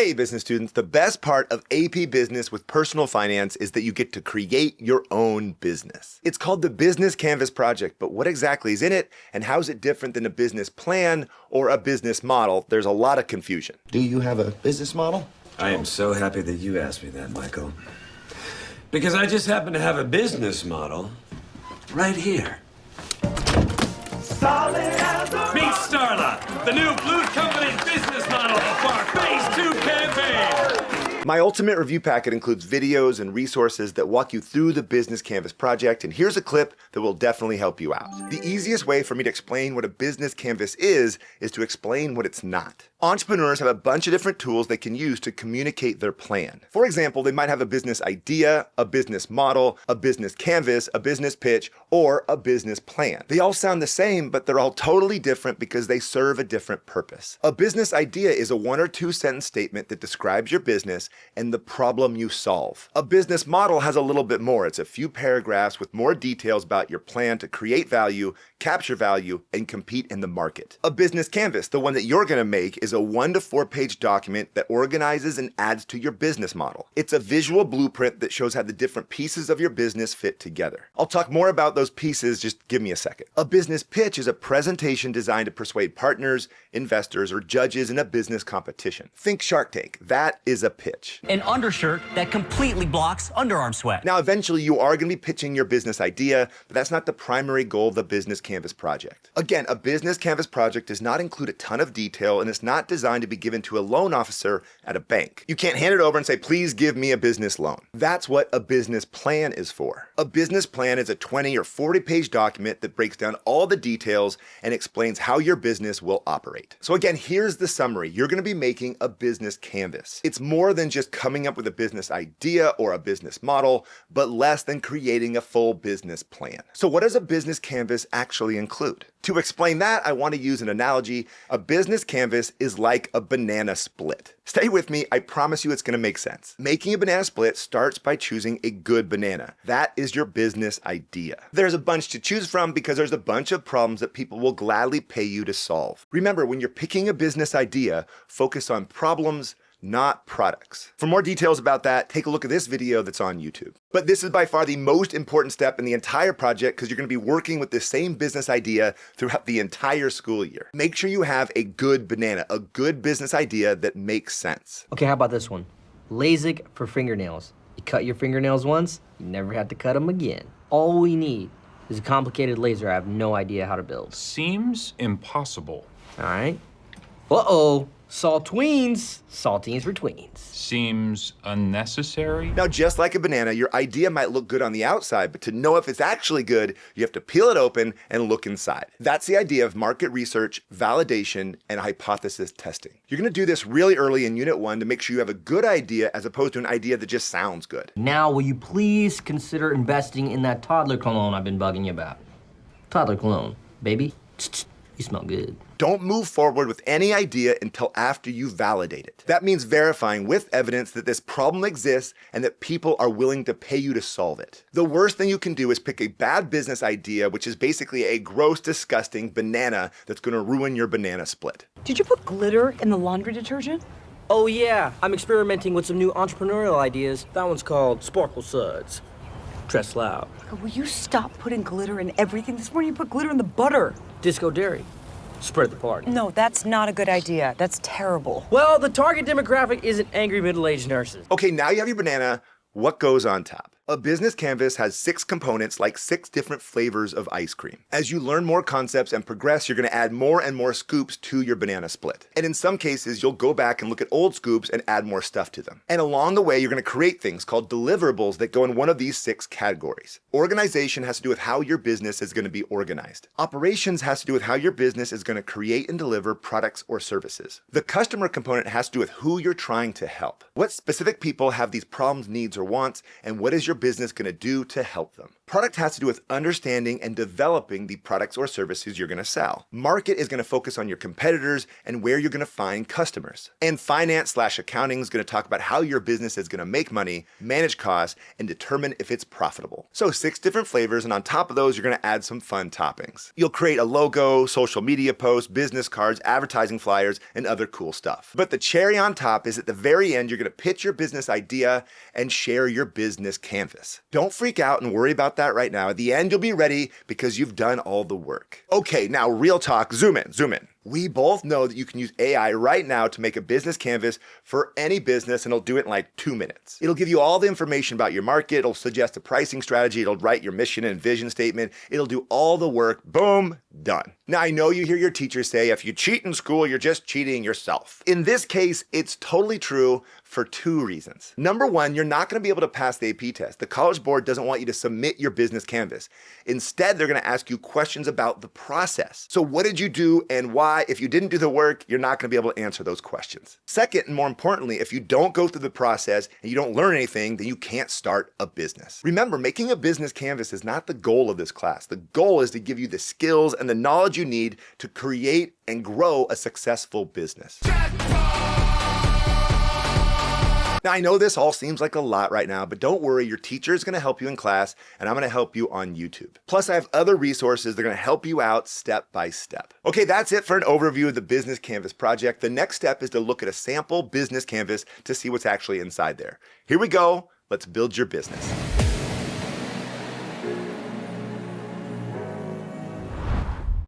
Hey, business students, the best part of AP Business with Personal Finance is that you get to create your own business. It's called the Business Canvas Project, but what exactly is in it and how is it different than a business plan or a business model? There's a lot of confusion. Do you have a business model? I am so happy that you asked me that, Michael. Because I just happen to have a business model right here. Meet Starla, the new Blue Company's business model for Phase 2 campaign. My ultimate review packet includes videos and resources that walk you through the Business Canvas project, and here's a clip that will definitely help you out. The easiest way for me to explain what a business canvas is to explain what it's not. Entrepreneurs have a bunch of different tools they can use to communicate their plan. For example, they might have a business idea, a business model, a business canvas, a business pitch, or a business plan. They all sound the same, but they're all totally different because they serve a different purpose. A business idea is a 1 or 2 sentence statement that describes your business and the problem you solve. A business model has a little bit more. It's a few paragraphs with more details about your plan to create value, capture value, and compete in the market. A business canvas, the one that you're going to make, is a 1 to 4 page document that organizes and adds to your business model. It's a visual blueprint that shows how the different pieces of your business fit together. I'll talk more about those pieces, just give me a second. A business pitch is a presentation designed to persuade partners, investors, or judges in a business competition. Think Shark Tank. That is a pitch. An undershirt that completely blocks underarm sweat. Now, eventually you are going to be pitching your business idea, but that's not the primary goal of the Business Canvas project. Again, a Business Canvas project does not include a ton of detail, and it's not designed to be given to a loan officer at a bank. You can't hand it over and say, please give me a business loan. That's what a business plan is for. A business plan is a 20 or 40 page document that breaks down all the details and explains how your business will operate. So again, here's the summary. You're going to be making a business canvas. It's more than just coming up with a business idea or a business model, but less than creating a full business plan. So what does a business canvas actually include? To explain that, I want to use an analogy. A business canvas is like a banana split. Stay with me, I promise you it's going to make sense. Making a banana split starts by choosing a good banana. That is your business idea. There's a bunch to choose from because there's a bunch of problems that people will gladly pay you to solve. Remember, when you're picking a business idea, focus on problems, not products. For more details about that, take a look at this video that's on YouTube. But this is by far the most important step in the entire project because you're going to be working with the same business idea throughout the entire school year. Make sure you have a good banana, a good business idea that makes sense. Okay, how about this one? LASIK for fingernails. You cut your fingernails once, you never have to cut them again. All we need is a complicated laser I have no idea how to build. Seems impossible. All right. Uh-oh. Saltines for tweens. Seems unnecessary. Now, just like a banana, your idea might look good on the outside, but to know if it's actually good, you have to peel it open and look inside. That's the idea of market research, validation, and hypothesis testing. You're going to do this really early in Unit 1 to make sure you have a good idea as opposed to an idea that just sounds good. Now, will you please consider investing in that toddler cologne I've been bugging you about? Toddler cologne, baby. You smell good. Don't move forward with any idea until after you validate it. That means verifying with evidence that this problem exists and that people are willing to pay you to solve it. The worst thing you can do is pick a bad business idea, which is basically a gross, disgusting banana that's going to ruin your banana split. Did you put glitter in the laundry detergent? Oh yeah, I'm experimenting with some new entrepreneurial ideas. That one's called Sparkle Suds. Dress loud. Will you stop putting glitter in everything? This morning you put glitter in the butter. Disco Dairy. Spread the party. No, that's not a good idea. That's terrible. Well, the target demographic isn't angry middle-aged nurses. Okay, now you have your banana. What goes on top? A business canvas has 6 components, like 6 different flavors of ice cream. As you learn more concepts and progress, you're going to add more and more scoops to your banana split. And in some cases, you'll go back and look at old scoops and add more stuff to them. And along the way, you're going to create things called deliverables that go in one of these 6 categories. Organization has to do with how your business is going to be organized. Operations has to do with how your business is going to create and deliver products or services. The customer component has to do with who you're trying to help. What specific people have these problems, needs, or wants, and what is your business going to do to help them? Product has to do with understanding and developing the products or services you're going to sell. Market is going to focus on your competitors and where you're going to find customers. And finance/accounting is going to talk about how your business is going to make money, manage costs, and determine if it's profitable. So 6 different flavors, and on top of those, you're going to add some fun toppings. You'll create a logo, social media posts, business cards, advertising flyers, and other cool stuff. But the cherry on top is at the very end, you're going to pitch your business idea and share your business canvas. Don't freak out and worry about that right now. At the end, you'll be ready because you've done all the work. Okay, now real talk, zoom in. We both know that you can use AI right now to make a business canvas for any business, and it'll do it in like 2 minutes. It'll give you all the information about your market, it'll suggest a pricing strategy, it'll write your mission and vision statement, it'll do all the work, boom, done. Now I know you hear your teachers say, if you cheat in school, you're just cheating yourself. In this case, it's totally true for 2 reasons. Number 1, you're not gonna be able to pass the AP test. The College Board doesn't want you to submit your business canvas. Instead, they're gonna ask you questions about the process. So what did you do and why? If you didn't do the work, you're not gonna be able to answer those questions. Second, and more importantly, if you don't go through the process and you don't learn anything, then you can't start a business. Remember, making a business canvas is not the goal of this class. The goal is to give you the skills and the knowledge you need to create and grow a successful business. Now, I know this all seems like a lot right now, but don't worry, your teacher is gonna help you in class, and I'm gonna help you on YouTube. Plus, I have other resources that are gonna help you out step by step. Okay, that's it for an overview of the Business Canvas project. The next step is to look at a sample business canvas to see what's actually inside there. Here we go, let's build your business.